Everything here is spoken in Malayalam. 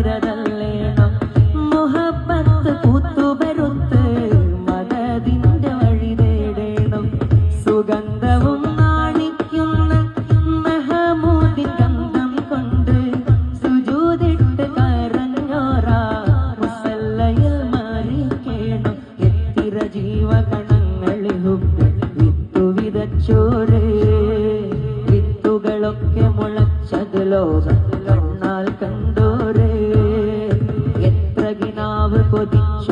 മധുരതല്ലേണം മുഹബത്ത് കൂത്തുപെരുത്ത് മദദിന്റെ വഴി തേടേണം സുഗന്ധവും നാണിക്കുന്ന മെഹമൂദിൻ ഗന്ധം കൊണ്ട് സുജൂദിട്ട് കരഞ്ഞോറാ മുസല്ലയിൽ മാറിക്കേണം എത്തിര ജീവകണങ്ങളിൽ വിത്തു വിതച്ചോരേ വിത്തുകളൊക്കെ മുളച്ചത് ലോകം കണ്ണാൽ കണ്ടോരേ എത്ര കിനാവ് കൊതിച്ച